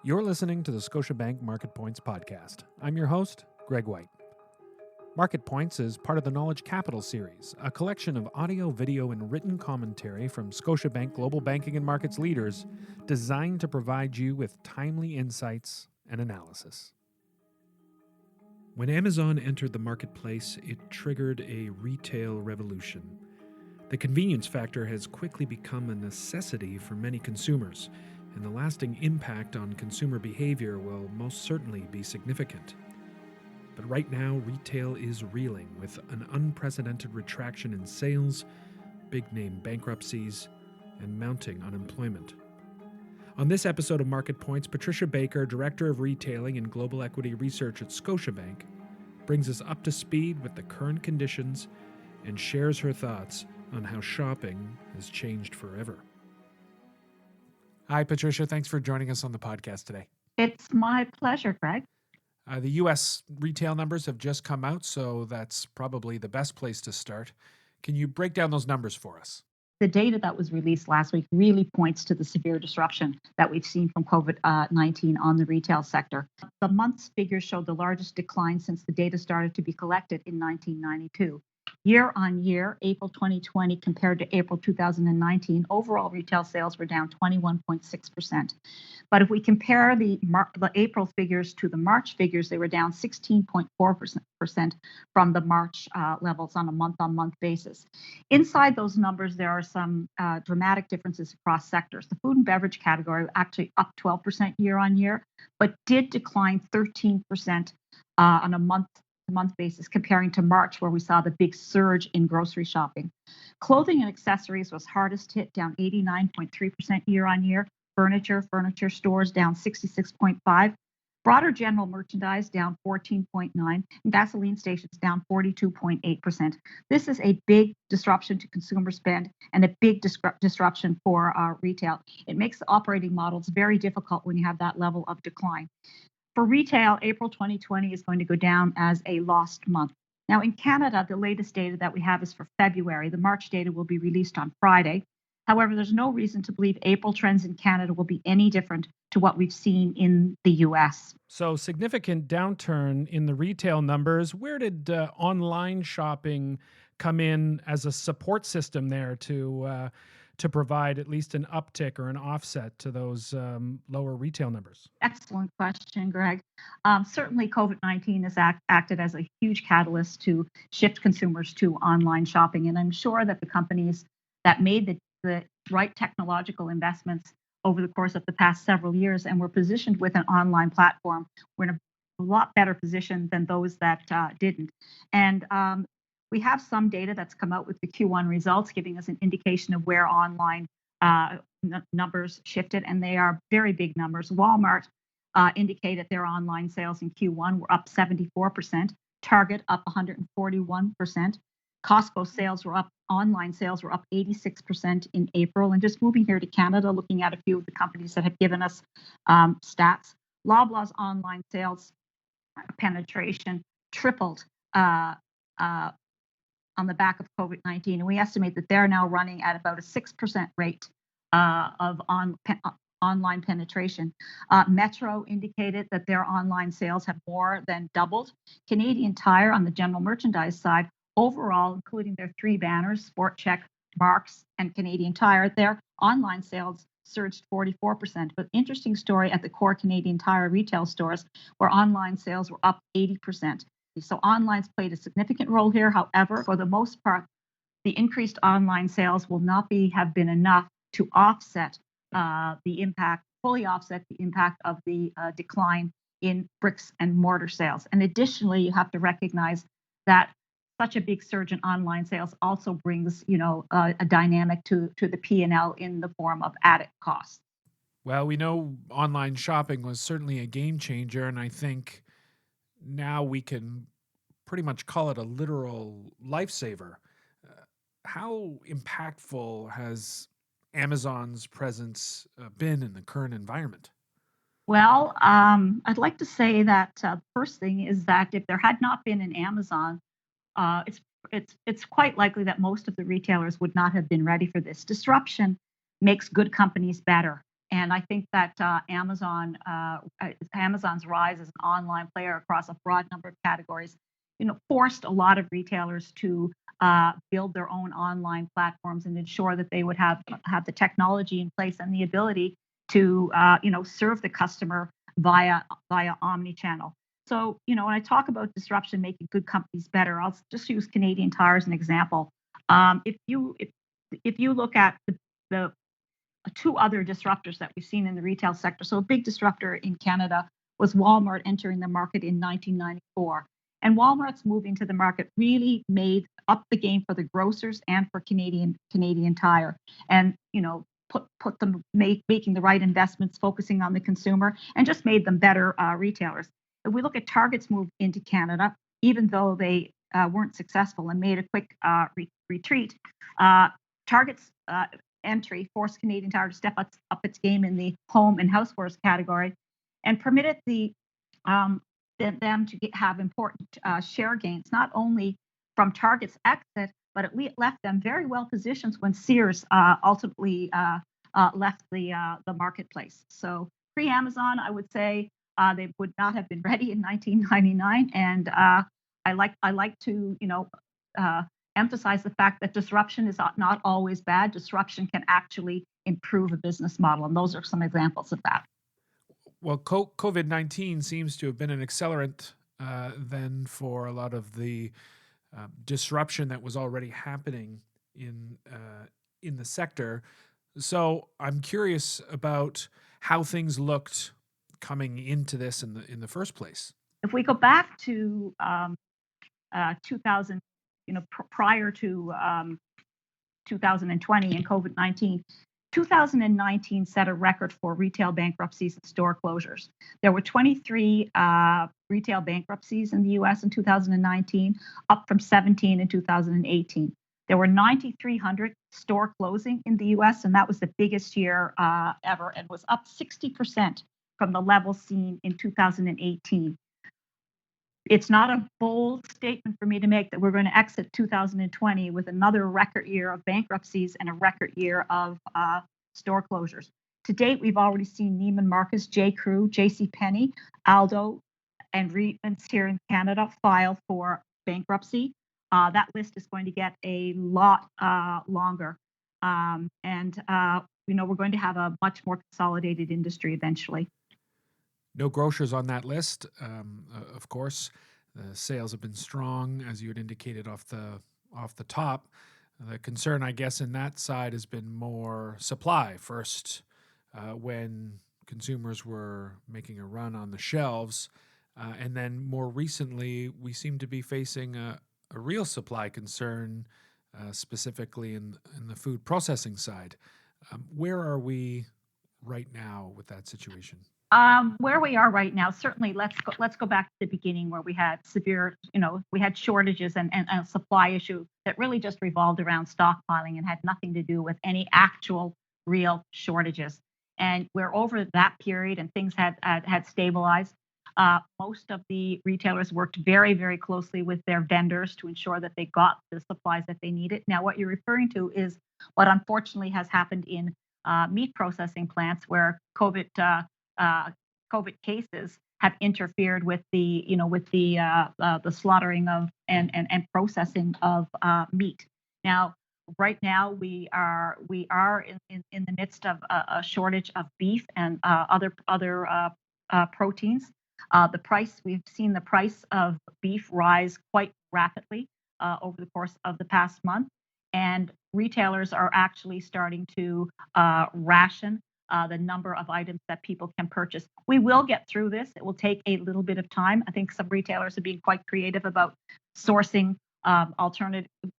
You're listening to the Scotiabank Market Points podcast. I'm your host, Greg White. Market Points is part of the Knowledge Capital series, a collection of audio, video, and written commentary from Scotiabank Global Banking and Markets leaders designed to provide you with timely insights and analysis. When Amazon entered the marketplace, it triggered a retail revolution. The convenience factor has quickly become a necessity for many consumers, and the lasting impact on consumer behavior will most certainly be significant. But right now, retail is reeling with an unprecedented retraction in sales, big-name bankruptcies, and mounting unemployment. On this episode of Market Points, Patricia Baker, Director of Retailing and Global Equity Research at Scotiabank, brings us up to speed with the current conditions and shares her thoughts on how shopping has changed forever. Hi, Patricia. Thanks for joining us on the podcast today. It's my pleasure, Greg. The U.S. retail numbers have just come out, so that's probably the best place to start. Can you break down those numbers for us? The data that was released last week really points to the severe disruption that we've seen from COVID-19 on the retail sector. The month's figures showed the largest decline since the data started to be collected in 1992. Year on year, April 2020 compared to April 2019, overall retail sales were down 21.6%. But if we compare the April figures to the March figures, they were down 16.4% from the March levels on a month-on-month basis. Inside those numbers, there are some dramatic differences across sectors. The food and beverage category actually up 12% year on year, but did decline 13% on a month-to-month basis comparing to March, where we saw the big surge in grocery shopping. Clothing and accessories was hardest hit, down 89.3% year on year. Furniture stores down 66.5%. Broader general merchandise down 14.9%, and gasoline stations down 42.8%. This is a big disruption to consumer spend and a big disruption for retail. It makes the operating models very difficult when you have that level of decline. For retail, April 2020 is going to go down as a lost month. Now, in Canada, the latest data that we have is for February. The March data will be released on Friday. However, there's no reason to believe April trends in Canada will be any different to what we've seen in the U.S. So, significant downturn in the retail numbers. Where did online shopping come in as a support system there to provide at least an uptick or an offset to those lower retail numbers? Excellent question, Greg. Certainly, COVID-19 has acted as a huge catalyst to shift consumers to online shopping, and I'm sure that the companies that made the right technological investments over the course of the past several years and were positioned with an online platform were in a lot better position than those that didn't. And we have some data that's come out with the Q1 results, giving us an indication of where online numbers shifted, and they are very big numbers. Walmart indicated their online sales in Q1 were up 74%, Target up 141%. Costco sales were up, online sales were up 86% in April. And just moving here to Canada, looking at a few of the companies that have given us stats, Loblaw's online sales penetration tripled on the back of COVID-19. And we estimate that they're now running at about a 6% rate of online penetration. Metro indicated that their online sales have more than doubled. Canadian Tire on the general merchandise side, overall, including their three banners, Sport Chek, Mark's, and Canadian Tire, their online sales surged 44%. But interesting story at the core Canadian Tire retail stores, where online sales were up 80%. So online's played a significant role here. However, for the most part, the increased online sales will not have been enough to offset fully offset the impact of the decline in bricks and mortar sales. And additionally, you have to recognize that such a big surge in online sales also brings, a dynamic to the P&L in the form of added costs. Well, we know online shopping was certainly a game changer, and I think now we can pretty much call it a literal lifesaver. How impactful has Amazon's presence been in the current environment? Well, I'd like to say that the first thing is that if there had not been an Amazon, it's quite likely that most of the retailers would not have been ready for this. Disruption makes good companies better. And I think that Amazon's rise as an online player across a broad number of categories, forced a lot of retailers to build their own online platforms and ensure that they would have the technology in place and the ability to serve the customer via omni-channel. So, when I talk about disruption making good companies better, I'll just use Canadian Tire as an example. If you look at the two other disruptors that we've seen in the retail sector. So a big disruptor in Canada was Walmart entering the market in 1994. And Walmart's moving to the market really made up the game for the grocers and for Canadian Tire. And put them making the right investments, focusing on the consumer, and just made them better retailers. If we look at Target's move into Canada, even though they weren't successful and made a quick retreat, Target's entry forced Canadian Tire to step up its game in the home and housewares category, and permitted them to have important share gains, not only from Target's exit, but it left them very well positioned when Sears ultimately left the marketplace. So pre-Amazon, I would say they would not have been ready in 1999, and I like to emphasize the fact that disruption is not always bad. Disruption can actually improve a business model, and those are some examples of that. Well, COVID-19 seems to have been an accelerant then for a lot of the disruption that was already happening in the sector. So I'm curious about how things looked coming into this in the first place. If we go back to 2000, prior to 2020 and COVID-19, 2019 set a record for retail bankruptcies and store closures. There were 23 retail bankruptcies in the U.S. in 2019, up from 17 in 2018. There were 9,300 store closing in the U.S., and that was the biggest year ever, and was up 60% from the level seen in 2018. It's not a bold statement for me to make that we're going to exit 2020 with another record year of bankruptcies and a record year of store closures. To date, we've already seen Neiman Marcus, J.Crew, JCPenney, Aldo, and Reitmans here in Canada file for bankruptcy. That list is going to get a lot longer. We're going to have a much more consolidated industry eventually. No grocers on that list, of course. The sales have been strong, as you had indicated off the top. The concern, I guess, in that side has been more supply. First, when consumers were making a run on the shelves, and then more recently, we seem to be facing a real supply concern, specifically in the food processing side. Where are we right now with that situation? Where we are right now, certainly let's go back to the beginning where we had severe, we had shortages and a supply issue that really just revolved around stockpiling and had nothing to do with any actual real shortages. And we're over that period and things had stabilized. Most of the retailers worked very, very closely with their vendors to ensure that they got the supplies that they needed. Now, what you're referring to is what unfortunately has happened in meat processing plants where COVID cases have interfered with the slaughtering of and processing of meat. Now, right now we are in the midst of a shortage of beef and other proteins. We've seen the price of beef rise quite rapidly over the course of the past month, and retailers are actually starting to ration the number of items that people can purchase. We will get through this. It will take a little bit of time. I think some retailers are being quite creative about sourcing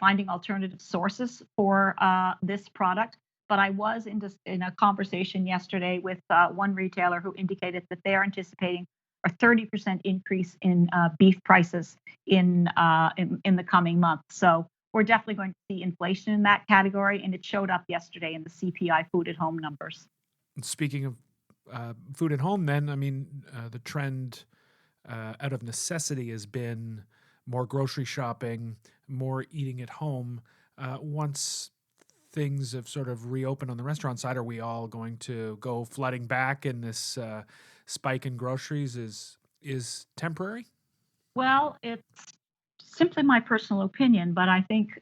finding alternative sources for this product. But I was in a conversation yesterday with one retailer who indicated that they are anticipating a 30% increase in beef prices in the coming months. So we're definitely going to see inflation in that category, and it showed up yesterday in the CPI food at home numbers. Speaking of food at home, then, I mean, the trend out of necessity has been more grocery shopping, more eating at home. Once things have sort of reopened on the restaurant side, are we all going to go flooding back, and this spike in groceries is temporary? Well, it's simply my personal opinion, but I think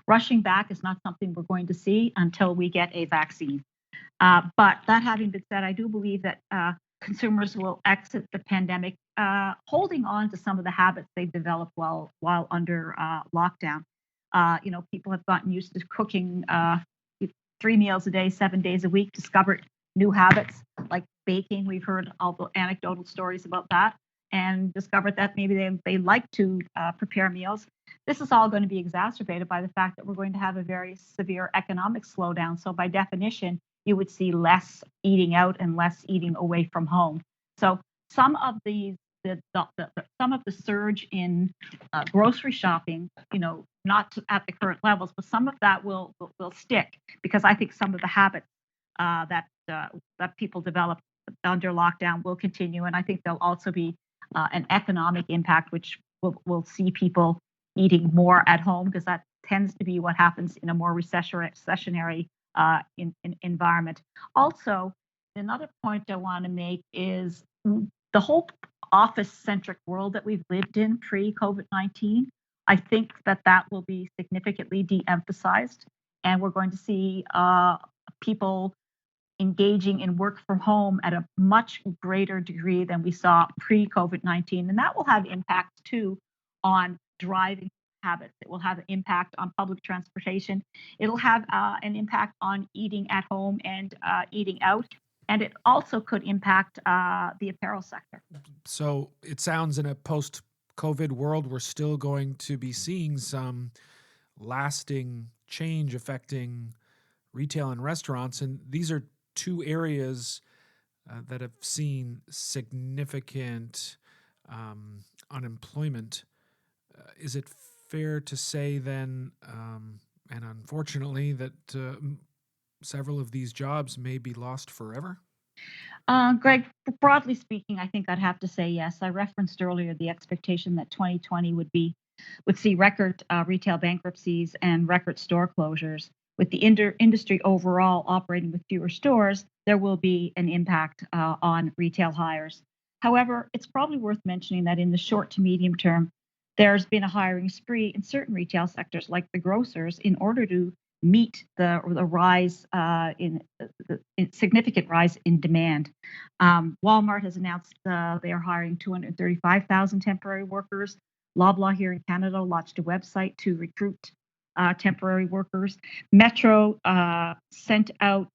rushing back is not something we're going to see until we get a vaccine. But that having been said, I do believe that consumers will exit the pandemic holding on to some of the habits they've developed while under lockdown. People have gotten used to cooking 3 meals a day, 7 days a week, discovered new habits like baking. We've heard all the anecdotal stories about that, and discovered that maybe they like to prepare meals. This is all going to be exacerbated by the fact that we're going to have a very severe economic slowdown. So, by definition, you would see less eating out and less eating away from home. So, some of some of the surge in grocery shopping, not at the current levels, but some of that will stick because I think some of the habits that people develop under lockdown will continue, and I think there'll also be an economic impact, which will see people eating more at home because that tends to be what happens in a more recessionary environment. Also, another point I want to make is the whole office-centric world that we've lived in pre-COVID-19. I think that will be significantly de-emphasized, and we're going to see people engaging in work from home at a much greater degree than we saw pre-COVID-19. And that will have impacts too on driving habits. It will have an impact on public transportation. It'll have an impact on eating at home and eating out. And it also could impact the apparel sector. So it sounds in a post-COVID world, we're still going to be seeing some lasting change affecting retail and restaurants. And these are two areas that have seen significant unemployment. Is it fair to say then, and unfortunately, that several of these jobs may be lost forever? Greg, broadly speaking, I think I'd have to say yes. I referenced earlier the expectation that 2020 would see record retail bankruptcies and record store closures. With the industry overall operating with fewer stores, there will be an impact on retail hires. However, it's probably worth mentioning that in the short to medium term, there's been a hiring spree in certain retail sectors like the grocers in order to meet the rise in significant rise in demand. Walmart has announced they are hiring 235,000 temporary workers. Loblaw here in Canada launched a website to recruit temporary workers. Metro sent out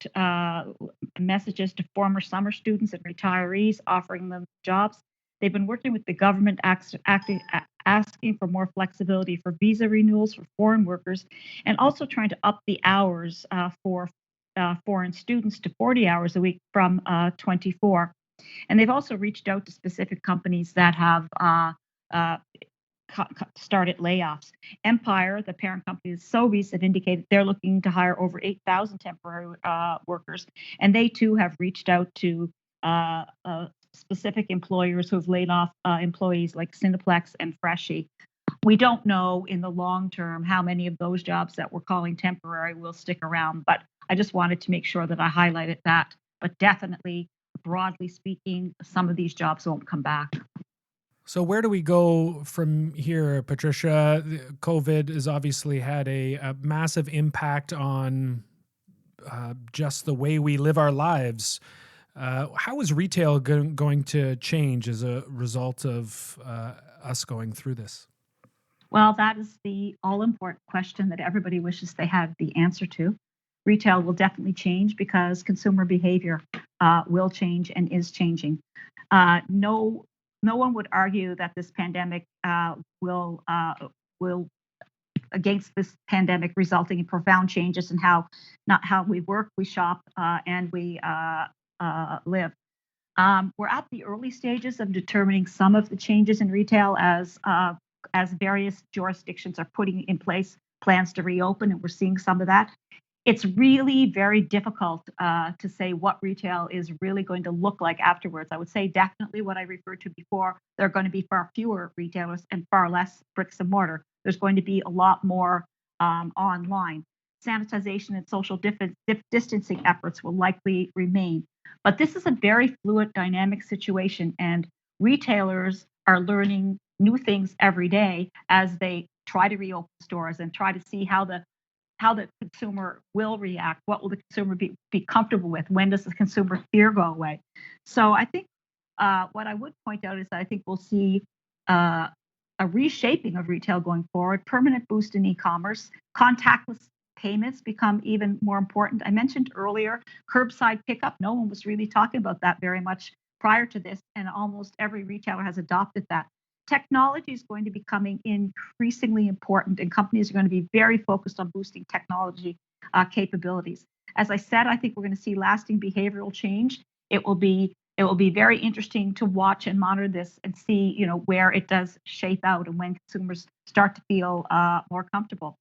messages to former summer students and retirees offering them jobs. They've been working with the government asking for more flexibility for visa renewals for foreign workers and also trying to up the hours for foreign students to 40 hours a week from 24. And they've also reached out to specific companies that have started layoffs. Empire, the parent company of Sobeys, have indicated they're looking to hire over 8,000 temporary workers, and they too have reached out to specific employers who have laid off employees like Cineplex and Freshii. We don't know in the long term how many of those jobs that we're calling temporary will stick around, but I just wanted to make sure that I highlighted that. But definitely, broadly speaking, some of these jobs won't come back. So where do we go from here, Patricia? COVID has obviously had a massive impact on just the way we live our lives. How is retail going to change as a result of us going through this? Well, that is the all-important question that everybody wishes they had the answer to. Retail will definitely change because consumer behavior will change and is changing. No one would argue that this pandemic will against this pandemic resulting in profound changes in how we work, we shop, and we live. We're at the early stages of determining some of the changes in retail as various jurisdictions are putting in place plans to reopen, and we're seeing some of that. It's really very difficult to say what retail is really going to look like afterwards. I would say definitely what I referred to before, there are going to be far fewer retailers and far less bricks and mortar. There's going to be a lot more online. sanitization and social distancing efforts will likely remain. But this is a very fluid, dynamic situation, and retailers are learning new things every day as they try to reopen stores and try to see how the consumer will react. What will the consumer be comfortable with? When does the consumer fear go away? So I think what I would point out is that I think we'll see a reshaping of retail going forward, permanent boost in e-commerce, contactless payments become even more important. I mentioned earlier curbside pickup. No one was really talking about that very much prior to this, and almost every retailer has adopted that. Technology is going to be becoming increasingly important, and companies are going to be very focused on boosting technology capabilities. As I said, I think we're going to see lasting behavioral change. It will be very interesting to watch and monitor this and see, where it does shape out and when consumers start to feel more comfortable.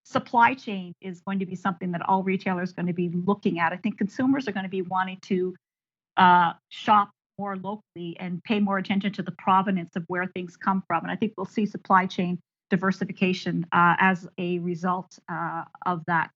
Supply chain is going to be something that all retailers are going to be looking at. I think consumers are going to be wanting to shop more locally and pay more attention to the provenance of where things come from. And I think we'll see supply chain diversification as a result of that.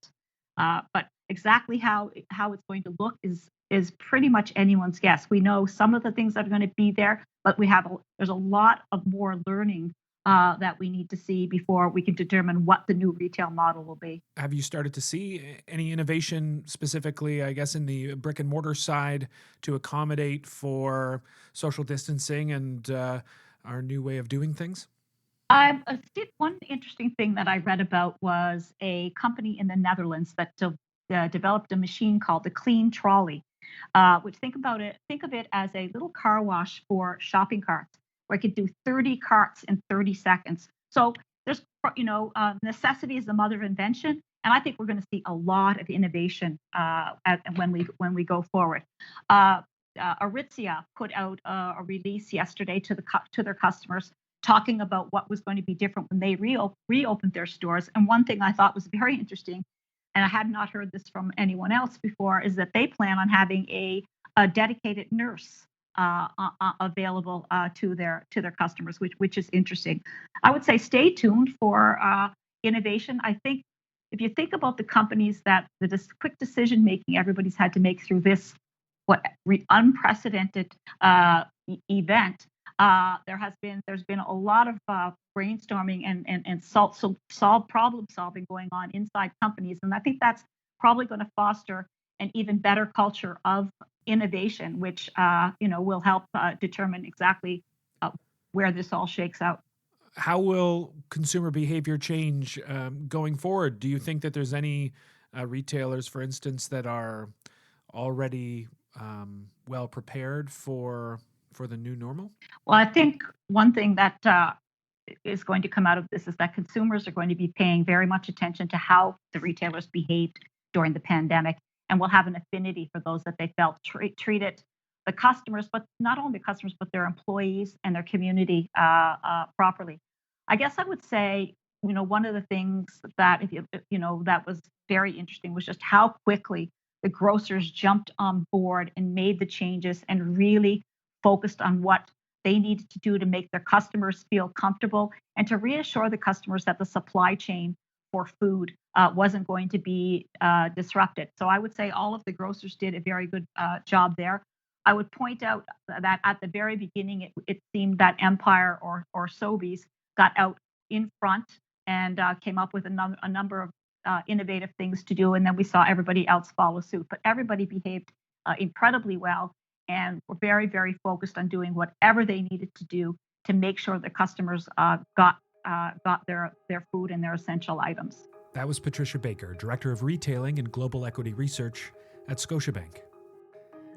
But exactly how it's going to look is pretty much anyone's guess. We know some of the things that are going to be there, but there's a lot of more learning that we need to see before we can determine what the new retail model will be. Have you started to see any innovation specifically, I guess, in the brick and mortar side to accommodate for social distancing and our new way of doing things? One interesting thing that I read about was a company in the Netherlands that developed a machine called the Clean Trolley, which think of it as a little car wash for shopping carts, where it could do 30 carts in 30 seconds. So there's, necessity is the mother of invention, and I think we're going to see a lot of innovation when we go forward. Aritzia put out a release yesterday to their customers, talking about what was going to be different when they reopened their stores. And one thing I thought was very interesting, and I had not heard this from anyone else before, is that they plan on having a dedicated nurse available to their customers, which is interesting. I would say stay tuned for innovation. I think if you think about the companies that the quick decision making everybody's had to make through this unprecedented event, there's been a lot of brainstorming and problem solving going on inside companies, and I think that's probably going to foster an even better culture of innovation, which will help determine exactly where this all shakes out. How will consumer behavior change going forward? Do you think that there's any retailers, for instance, that are already well prepared for the new normal? Well, I think one thing that is going to come out of this is that consumers are going to be paying very much attention to how the retailers behaved during the pandemic, and will have an affinity for those that they felt treated the customers, but not only the customers, but their employees and their community properly. I guess I would say, one of the things that that was very interesting was just how quickly the grocers jumped on board and made the changes and really focused on what they needed to do to make their customers feel comfortable and to reassure the customers that the supply chain for food wasn't going to be disrupted. So I would say all of the grocers did a very good job there. I would point out that at the very beginning, it seemed that Empire or Sobeys got out in front and came up with a number of innovative things to do, and then we saw everybody else follow suit. But everybody behaved incredibly well and were very, very focused on doing whatever they needed to do to make sure the customers got their food and their essential items. That was Patricia Baker, Director of Retailing and Global Equity Research at Scotiabank.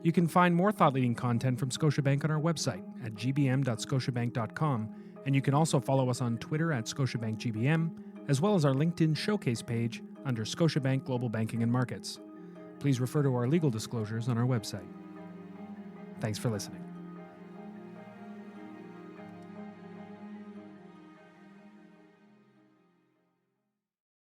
You can find more thought-leading content from Scotiabank on our website at gbm.scotiabank.com, and you can also follow us on Twitter at ScotiabankGBM, as well as our LinkedIn showcase page under Scotiabank Global Banking and Markets. Please refer to our legal disclosures on our website. Thanks for listening.